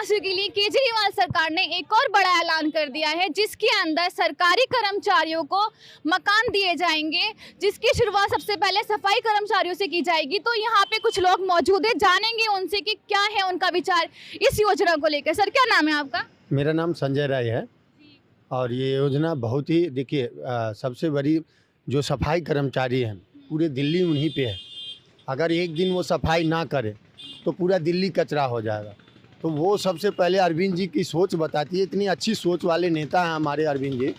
वासियों के लिए केजरीवाल सरकार ने एक और बड़ा ऐलान कर दिया है, जिसके अंदर सरकारी कर्मचारियों को मकान दिए जाएंगे, जिसकी शुरुआत सबसे पहले सफाई कर्मचारियों से की जाएगी। तो यहाँ पे कुछ लोग मौजूद है, जानेंगे उनसे कि क्या है उनका विचार इस योजना को लेकर। सर, क्या नाम है आपका? मेरा नाम संजय राय है और ये योजना बहुत ही, देखिए, सबसे बड़ी जो सफाई कर्मचारी हैं पूरे दिल्ली उन्हीं पे है। अगर एक दिन वो सफाई ना करे तो पूरा दिल्ली कचरा हो जाएगा। तो वो सबसे पहले अरविंद जी की सोच बताती है। इतनी अच्छी सोच वाले नेता हैं हमारे अरविंद जी,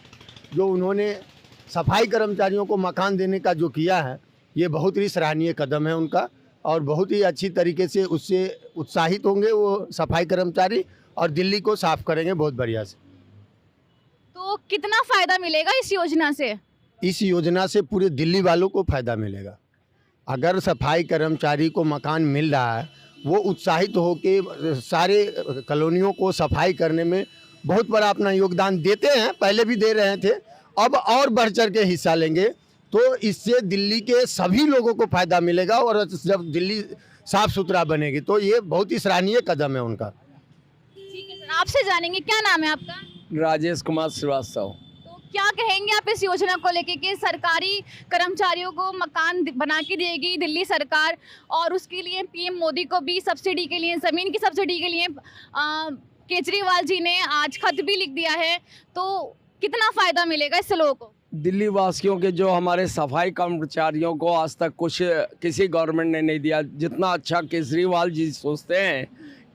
जो उन्होंने सफाई कर्मचारियों को मकान देने का जो किया है, ये बहुत ही सराहनीय कदम है उनका और बहुत ही अच्छी तरीके से उससे उत्साहित होंगे वो सफाई कर्मचारी और दिल्ली को साफ करेंगे बहुत बढ़िया से। तो कितना फायदा मिलेगा इस योजना से? इस योजना से पूरे दिल्ली वालों को फ़ायदा मिलेगा। अगर सफाई कर्मचारी को मकान मिल रहा है, वो उत्साहित होकर सारे कॉलोनियों को सफाई करने में बहुत बड़ा अपना योगदान देते हैं, पहले भी दे रहे थे, अब और बढ़ चढ़ के हिस्सा लेंगे। तो इससे दिल्ली के सभी लोगों को फ़ायदा मिलेगा और जब दिल्ली साफ़ सुथरा बनेगी तो ये बहुत ही सराहनीय कदम है उनका। ठीक है सर, आपसे जानेंगे, क्या नाम है आपका? राजेश कुमार श्रीवास्तव। तो क्या कहेंगे आप इस योजना को लेके कि सरकारी कर्मचारियों को मकान बना के देगी दिल्ली सरकार, और उसके लिए पीएम मोदी को भी सब्सिडी के लिए, ज़मीन की सब्सिडी के लिए केजरीवाल जी ने आज खत भी लिख दिया है। तो कितना फ़ायदा मिलेगा इससे लोगों को? दिल्ली वासियों के जो हमारे सफाई कर्मचारियों को आज तक कुछ किसी गवर्नमेंट ने नहीं दिया। जितना अच्छा केजरीवाल जी सोचते हैं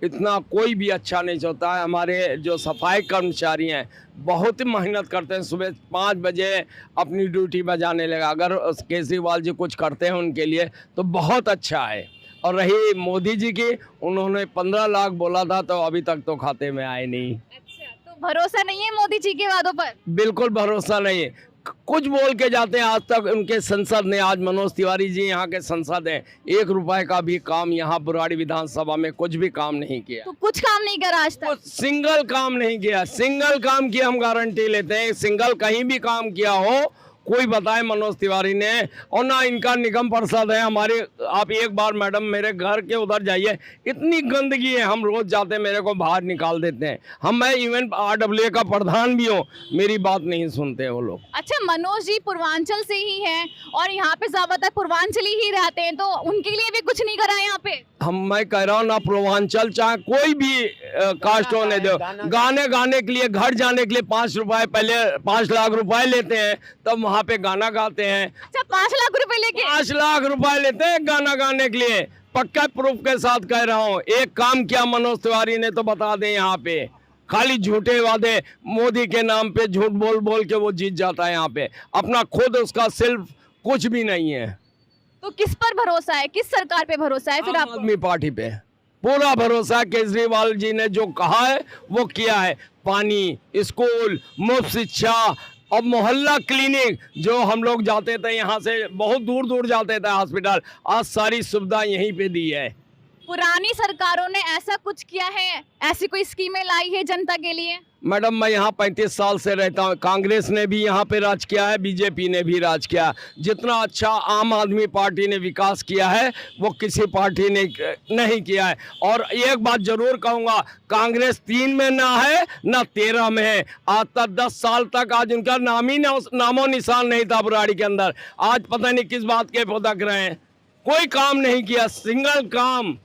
इतना कोई भी अच्छा नहीं सोचता है। हमारे जो सफाई कर्मचारी हैं बहुत ही मेहनत करते हैं, सुबह 5 बजे अपनी ड्यूटी पर जाने लगा। अगर केजरीवाल जी कुछ करते हैं उनके लिए तो बहुत अच्छा है। और रही मोदी जी की, उन्होंने 15 लाख बोला था तो अभी तक तो खाते में आए नहीं। अच्छा, तो भरोसा नहीं है मोदी जी के वादों पर? बिल्कुल भरोसा नहीं है। कुछ बोल के जाते हैं। आज तक उनके संसद ने, आज मनोज तिवारी जी यहाँ के संसद हैं, 1 रुपए का भी काम यहाँ बुराड़ी विधानसभा में कुछ भी काम नहीं किया। तो कुछ काम नहीं करा आज तक? सिंगल काम नहीं किया। सिंगल काम की हम गारंटी लेते हैं। सिंगल कहीं भी काम किया हो कोई बताए मनोज तिवारी ने, और ना इनका निगम पार्षद है हमारे। आप एक बार मैडम मेरे घर के उधर जाइए, इतनी गंदगी है, हम रोज जाते मेरे को बाहर निकाल देते हैं। मैं इवन RWA का प्रधान भी हूँ, मेरी बात नहीं सुनते वो लोग। अच्छा, मनोज जी पूर्वांचल से ही हैं और यहाँ पे ज्यादातर पूर्वांचली ही रहते हैं, तो उनके लिए भी कुछ नहीं करा यहाँ पे? मैं कह रहा हूँ ना, पूर्वांचल चाहे कोई भी कास्ट होने दो, गाने के लिए, घर जाने के लिए 5 रुपए, पहले 5 लाख रुपए लेते हैं, तब वहाँ पे गाना गाते हैं। अच्छा, 5 लाख रुपए लेके? 5 लाख रुपए लेते हैं गाना गाने के लिए। पक्का प्रूफ के साथ कह रहा हूँ। एक काम किया मनोज तिवारी ने तो बता दें यहाँ पे। खाली झूठे वादे, मोदी के नाम पे झूठ बोल बोल के वो जीत जाता है यहाँ पे। अपना खुद उसका सिर्फ कुछ भी नहीं है। तो किस पर भरोसा है, किस सरकार पे भरोसा है फिर आम आपको? आदमी पार्टी पे पूरा भरोसा है। केजरीवाल जी ने जो कहा है वो किया है। पानी, स्कूल, मुफ्त शिक्षा और मोहल्ला क्लिनिक, जो हम लोग जाते थे यहाँ से बहुत दूर दूर जाते थे हॉस्पिटल, आज सारी सुविधा यहीं पे दी है। पुरानी सरकारों ने ऐसा कुछ किया है, ऐसी कोई स्कीमें लाई है जनता के लिए? मैडम, मैं यहाँ 35 साल से रहता हूँ। कांग्रेस ने भी यहाँ पे राज किया है, बीजेपी ने भी राज किया है। जितना अच्छा आम आदमी पार्टी ने विकास किया है वो किसी पार्टी ने नहीं किया है। और एक बात जरूर कहूँगा, कांग्रेस 3 में ना है ना 13 में है। आज तक 10 साल तक आज उनका नामो निशान नहीं था बुराड़ी के अंदर। आज पता नहीं किस बात के भुदक रहे हैं। कोई काम नहीं किया, सिंगल काम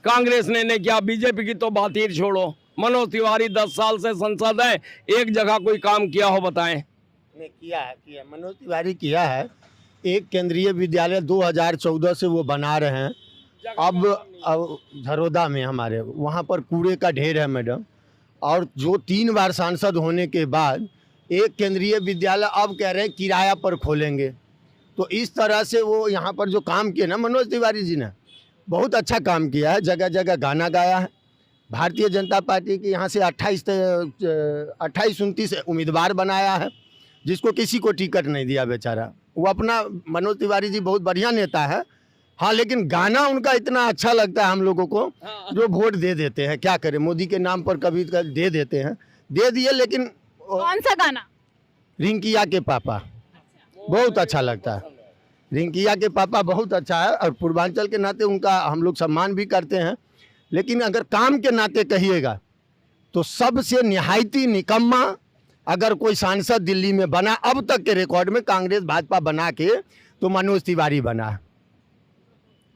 कांग्रेस ने नहीं किया। बीजेपी की तो बात ही छोड़ो। मनोज तिवारी 10 साल से संसद है, एक जगह कोई काम किया हो बताएं? ने किया मनोज तिवारी किया है। एक केंद्रीय विद्यालय 2014 से वो बना रहे हैं। अब झरोदा में हमारे वहाँ पर कूड़े का ढेर है मैडम, और जो 3 बार सांसद होने के बाद एक केंद्रीय विद्यालय अब कह रहे हैं किराया पर खोलेंगे। तो इस तरह से वो यहाँ पर जो काम किया ना मनोज तिवारी जी ने, बहुत अच्छा काम किया है। जगह जगह गाना गाया है। भारतीय जनता पार्टी के यहाँ से 28-29 उम्मीदवार बनाया है, जिसको किसी को टिकट नहीं दिया बेचारा। वो अपना, मनोज तिवारी जी बहुत बढ़िया नेता है। हाँ, लेकिन गाना उनका इतना अच्छा लगता है हम लोगों को, जो वोट दे देते हैं। क्या करें, मोदी के नाम पर कभी दे देते हैं, दे दिए। लेकिन कौन सा गाना? रिंकिया के पापा बहुत अच्छा लगता है। रिंकिया के पापा बहुत अच्छा है और पूर्वांचल के नाते उनका हम लोग सम्मान भी करते हैं। लेकिन अगर काम के नाते कहिएगा तो सबसे निहायती निकम्मा अगर कोई सांसद दिल्ली में बना अब तक के रिकॉर्ड में कांग्रेस भाजपा बना के, तो मनोज तिवारी बना है।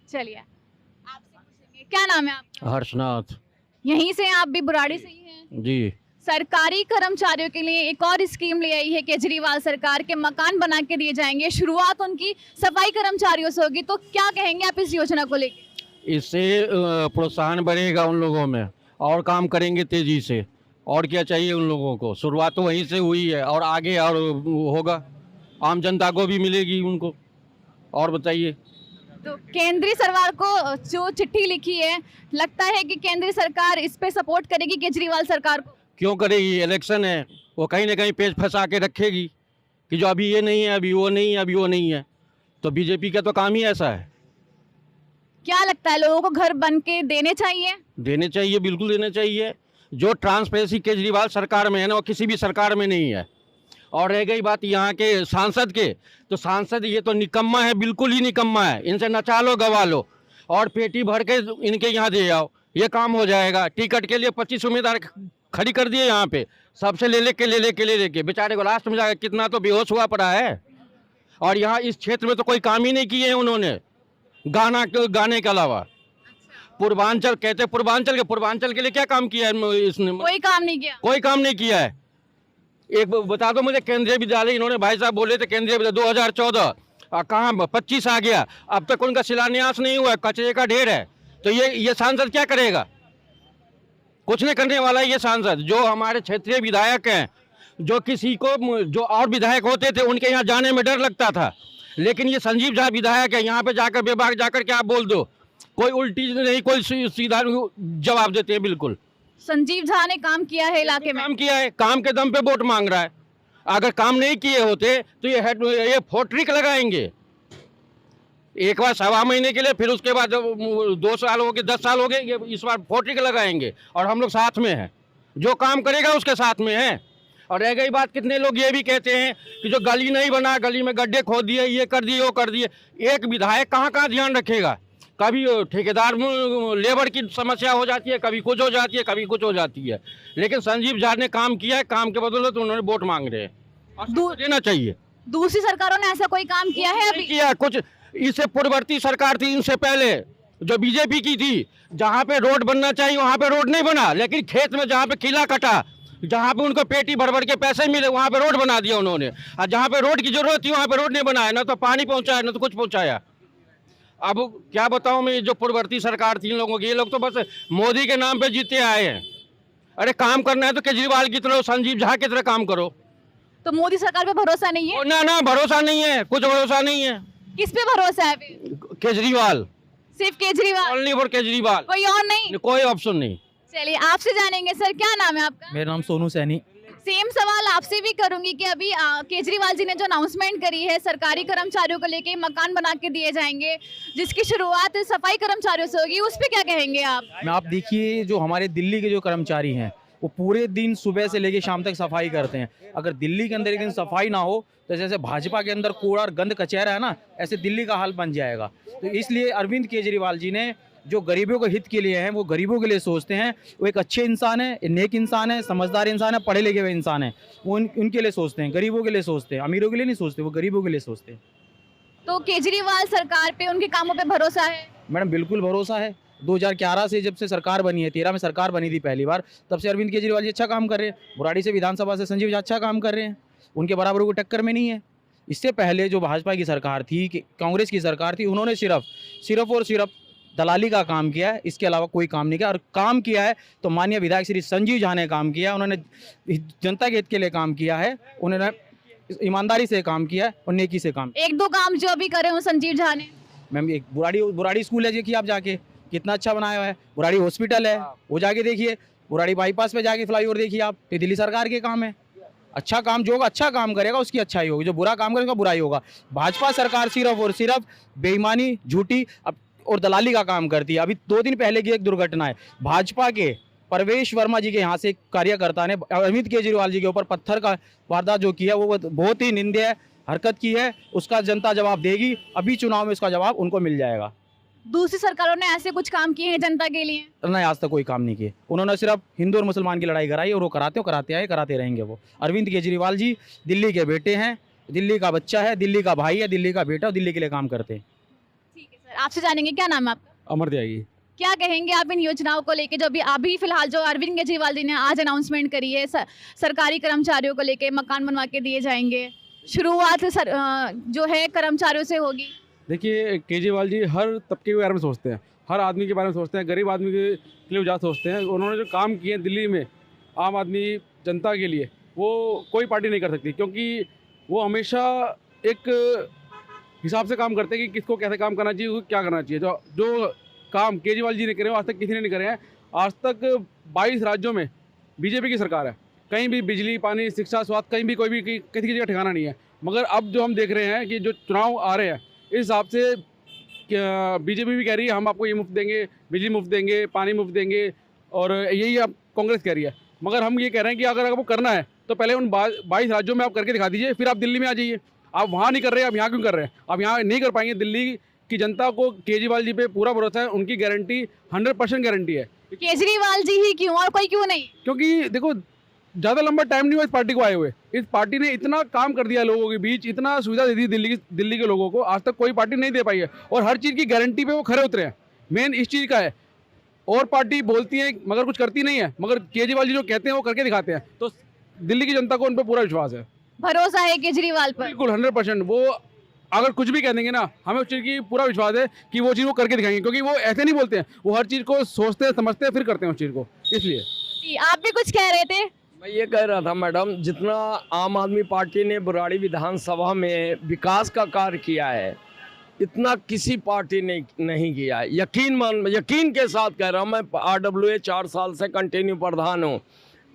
चलिए आपसे पूछेंगे, क्या नाम है आपका? हर्षनाथ यहीं से हैं आप भी, बुराड़ी से ही हैं? जी। सरकारी कर्मचारियों के लिए एक और स्कीम ले आई है केजरीवाल सरकार के, मकान बना के दिए जाएंगे। शुरुआत उनकी सफाई कर्मचारियों से होगी, तो क्या कहेंगे आप इस योजना को लेकर? इससे प्रोत्साहन बढ़ेगा उन लोगों में और काम करेंगे तेजी से। और क्या चाहिए उन लोगों को? शुरुआत तो वहीं से हुई है और आगे और होगा, आम जनता को भी मिलेगी उनको। और बताइए। तो केंद्रीय सरकार को जो चिट्ठी लिखी है, लगता है कि केंद्रीय सरकार इस पे सपोर्ट करेगी केजरीवाल सरकार को? क्यों करेगी? इलेक्शन है, वो कहीं ना कहीं पेच फंसा के रखेगी कि जो अभी ये नहीं है, अभी वो नहीं है, अभी वो नहीं है। तो बीजेपी का तो काम ही ऐसा है। क्या लगता है, लोगों को घर बन के देने चाहिए? देने चाहिए, बिल्कुल देने चाहिए। जो ट्रांसपेरेंसी केजरीवाल सरकार में है ना, वो किसी भी सरकार में नहीं है। और रह गई बात यहाँ के सांसद के, तो सांसद ये तो निकम्मा है, बिल्कुल ही निकम्मा है। इनसे नचा लो, गवा लो और पेटी भर के इनके यहाँ दे आओ, ये काम हो जाएगा। टिकट के लिए 25 उम्मीदवार खड़ी कर दिए यहाँ पे, सबसे ले लेके बेचारे को लास्ट में जाकर कितना तो बेहोश हुआ पड़ा है। और यहाँ इस क्षेत्र में तो कोई काम ही नहीं किए हैं उन्होंने, गाने के अलावा। पूर्वांचल कहते, पूर्वांचल के लिए क्या काम किया है इसने? कोई काम नहीं किया। कोई काम नहीं किया है। एक बता दो मुझे, केंद्रीय विद्यालय इन्होंने, भाई साहब बोले थे केंद्रीय विद्यालय 2014 कहाँ 25 आ गया, अब तक उनका शिलान्यास नहीं हुआ, कचरे का ढेर है। तो ये सांसद क्या करेगा? कुछ नहीं करने वाला है ये सांसद। जो हमारे क्षेत्रीय विधायक हैं, जो किसी को, जो और विधायक होते थे उनके यहाँ जाने में डर लगता था, लेकिन ये संजीव झा विधायक है, यहाँ पे जाकर बेबाक जाकर क्या बोल दो, कोई उल्टी नहीं, कोई सीधा जवाब देते हैं। बिल्कुल संजीव झा ने काम किया है इलाके में। काम किया है, काम के दम पे वोट मांग रहा है। अगर काम नहीं किए होते तो ये फोट्रिक लगाएंगे एक बार 1.25 महीने के लिए, फिर उसके बाद 2 साल हो गए, 10 साल हो गए, ये इस बार फोट्रिक लगाएंगे। और हम लोग साथ में हैं, जो काम करेगा उसके साथ में हैं। और रह गई बात, कितने लोग ये भी कहते हैं कि जो गली नहीं बना, गली में गड्ढे खोद दिए, ये कर दिए, वो कर दिए। एक विधायक कहाँ ध्यान रखेगा? कभी ठेकेदार लेबर की समस्या हो जाती है, कभी कुछ हो जाती है, कभी कुछ हो जाती है। लेकिन संजीव झा ने काम किया है, काम के बदले तो उन्होंने वोट मांग रहे हैं, और देना चाहिए। दूसरी सरकारों ने ऐसा कोई काम किया है अभी? किया कुछ। इससे पूर्ववर्ती सरकार थी, इनसे पहले जो बीजेपी की थी, जहाँ पे रोड बनना चाहिए वहाँ पे रोड नहीं बना, लेकिन खेत में जहाँ पे किला कटा, जहाँ पे उनको पेटी भर भर के पैसे मिले, वहाँ पे रोड बना दिया उन्होंने। और जहाँ पे रोड की जरूरत थी वहाँ पे रोड नहीं बनाया, ना तो पानी पहुँचाया, ना तो कुछ पहुँचाया। अब क्या बताऊं मैं, जो पूर्ववर्ती सरकार थी इन लोगों की, ये लोग तो बस मोदी के नाम पे जीते आए हैं। अरे काम करना है तो केजरीवाल की तरह, संजीव झा की तरह काम करो। तो मोदी सरकार पे भरोसा नहीं है? ना भरोसा नहीं है, कुछ भरोसा नहीं है। किस पे भरोसा है अभी? केजरीवाल, सिर्फ केजरीवाल, ओनली फॉर केजरीवाल, कोई और नहीं? कोई ऑप्शन नहीं। चलिए आपसे जानेंगे, सर क्या नाम है आपका? मेरा नाम सोनू सैनी। सेम सवाल आपसे भी करूंगी कि अभी केजरीवाल जी ने जो अनाउंसमेंट करी है सरकारी कर्मचारियों को लेके, मकान बना के दिए जाएंगे, जिसकी शुरुआत सफाई कर्मचारियों से होगी, उस पे क्या कहेंगे आप? आप देखिए, जो हमारे दिल्ली के जो कर्मचारी हैं वो पूरे दिन सुबह से लेके शाम तक सफाई करते हैं। अगर दिल्ली के अंदर एक दिन सफाई ना हो तो जैसे भाजपा के अंदर कूड़ा और गंद कचहरा है ना, ऐसे दिल्ली का हाल बन जाएगा। तो इसलिए अरविंद केजरीवाल जी ने जो गरीबों के हित के लिए हैं, वो गरीबों के लिए सोचते हैं। वो एक अच्छे इंसान है, नेक इंसान है, समझदार इंसान है, पढ़े लिखे हुए इंसान है। वो उनके लिए सोचते हैं, गरीबों के लिए सोचते हैं, अमीरों के लिए नहीं सोचते, वो गरीबों के लिए सोचते हैं। तो केजरीवाल सरकार पे, उनके कामों पे भरोसा है? मैडम बिल्कुल भरोसा है। 2011 से जब से सरकार बनी है, 13 में सरकार बनी थी पहली बार, तब से अरविंद केजरीवाल जी अच्छा काम कर रहे हैं। बुराड़ी से विधानसभा से संजीव झा अच्छा काम कर रहे हैं, उनके बराबर को टक्कर में नहीं है। इससे पहले जो भाजपा की सरकार थी, कांग्रेस की सरकार थी, उन्होंने सिर्फ और सिर्फ दलाली का काम किया है, इसके अलावा कोई काम नहीं किया। और काम किया है तो माननीय विधायक श्री संजीव झा ने काम किया, उन्होंने जनता के हित के लिए काम किया है, उन्होंने ईमानदारी से काम किया है और नेकी से काम। 1-2 काम जो भी करे हो संजीव झा ने? मैम एक बुराड़ी स्कूल है, देखिए आप जाके कितना अच्छा बनाया हुआ है। बुराड़ी हॉस्पिटल है, वो जाके देखिए। बुराड़ी बाईपास पे जाके फ्लाईओवर देखिए आप। तो दिल्ली सरकार के काम है। अच्छा काम जो होगा, अच्छा काम करेगा उसकी अच्छाई होगी, जो बुरा काम करेगा बुराई होगा। भाजपा सरकार सिर्फ और सिर्फ बेईमानी, झूठी और दलाली का काम करती है। अभी 2 दिन पहले की एक दुर्घटना है, भाजपा के परवेश वर्मा जी के यहाँ से एक कार्यकर्ता ने अरविंद केजरीवाल जी के ऊपर पत्थर का वारदात जो किया, वो बहुत ही निंदनीय हरकत की है। उसका जनता जवाब देगी, अभी चुनाव में उसका जवाब उनको मिल जाएगा। दूसरी सरकारों ने ऐसे कुछ काम किए हैं जनता के लिए? नहीं, आज तक कोई काम नहीं किए। उन्होंने सिर्फ हिंदू और मुसलमान की लड़ाई कराई और वो कराते आए, कराते रहेंगे वो। अरविंद केजरीवाल जी दिल्ली के बेटे हैं, दिल्ली का बच्चा है, दिल्ली का भाई है, दिल्ली का बेटा और दिल्ली के लिए काम करते हैं। ठीक है सर, आपसे जानेंगे, क्या नाम है आपका? अमर त्यागी। क्या कहेंगे आप इन योजनाओं को लेके जो अभी फिलहाल जो अरविंद केजरीवाल जी ने आज अनाउंसमेंट करी है, सरकारी कर्मचारियों को लेके मकान बनवा के दिए जाएंगे, शुरुआत जो है कर्मचारियों से होगी? देखिए, केजरीवाल जी हर तबके के बारे में सोचते हैं, हर आदमी के बारे में सोचते हैं, गरीब आदमी के लिए ज़्यादा सोचते हैं। उन्होंने जो काम किए हैं दिल्ली में आम आदमी जनता के लिए, वो कोई पार्टी नहीं कर सकती, क्योंकि वो हमेशा एक हिसाब से काम करते हैं कि किसको कैसे काम करना चाहिए, क्या करना चाहिए। जो काम केजरीवाल जी ने करे आज तक किसी ने नहीं करे हैं। आज तक 22 राज्यों में बीजेपी की सरकार है, कहीं भी बिजली, पानी, शिक्षा, स्वास्थ्य, कहीं भी कोई भी किसी की जगह ठिकाना नहीं है। मगर अब जो हम देख रहे हैं कि जो चुनाव आ रहे हैं, इस हिसाब से बीजेपी भी कह रही है हम आपको ये मुफ्त देंगे, बिजली मुफ्त देंगे, पानी मुफ्त देंगे, और यही अब कांग्रेस कह रही है। मगर हम ये कह रहे हैं कि अगर आपको करना है तो पहले उन 22 राज्यों में आप करके दिखा दीजिए, फिर आप दिल्ली में आ जाइए। आप वहाँ नहीं कर रहे, आप यहाँ क्यों कर रहे हैं? आप यहाँ नहीं कर पाएंगे। दिल्ली की जनता को केजरीवाल जी पे पूरा भरोसा है, उनकी गारंटी 100% गारंटी है। केजरीवाल जी ही क्यों और कोई क्यों नहीं? क्योंकि देखो, ज़्यादा लंबा टाइम नहीं हुआ इस पार्टी को आए हुए। इस पार्टी ने इतना काम कर दिया लोगों के बीच, इतना सुविधा दे दी दिल्ली के लोगों को, आज तक कोई पार्टी नहीं दे पाई है। और हर चीज़ की गारंटी पे वो खरे उतरे हैं। मेन इस चीज़ का है। और पार्टी बोलती है मगर कुछ करती नहीं है, मगर केजरीवाल जी जो कहते हैं वो करके दिखाते हैं। तो दिल्ली की जनता को उन पर पूरा विश्वास है, भरोसा है केजरीवाल पर? बिल्कुल 100%। वो अगर कुछ भी कह देंगे ना, हमें उस चीज़ की पूरा विश्वास है कि वो चीज़ वो करके दिखाएंगे, क्योंकि वो ऐसे नहीं बोलते हैं, वो हर चीज़ को सोचते हैं, समझते हैं, फिर करते हैं उस चीज़ को। इसलिए जी, आप भी कुछ कह रहे थे? मैं ये कह रहा था मैडम, जितना आम आदमी पार्टी ने बुराड़ी विधानसभा में विकास का कार्य किया है, इतना किसी पार्टी ने नहीं किया है। यकीन के साथ कह रहा हूँ, मैं RWA 4 साल से कंटिन्यू प्रधान हूँ।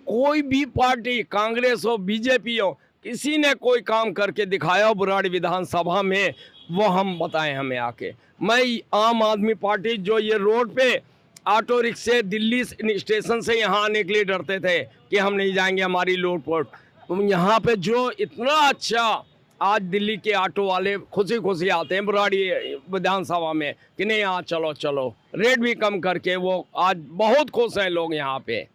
कोई भी पार्टी, कांग्रेस हो, बीजेपी हो, किसी ने कोई काम करके दिखाया हो बुराड़ी विधानसभा में, वो हम बताएं हमें आके। मैं आम आदमी पार्टी, जो ये रोड पे ऑटो रिक्शे दिल्ली स्टेशन से यहाँ आने के लिए डरते थे कि हम नहीं जाएंगे, हमारी लोड पोर्ट, यहाँ पे जो इतना अच्छा आज दिल्ली के ऑटो वाले खुशी खुशी आते हैं बुराड़ी विधानसभा में कि नहीं, यहाँ चलो चलो, रेट भी कम करके, वो आज बहुत खुश हैं लोग यहाँ पे।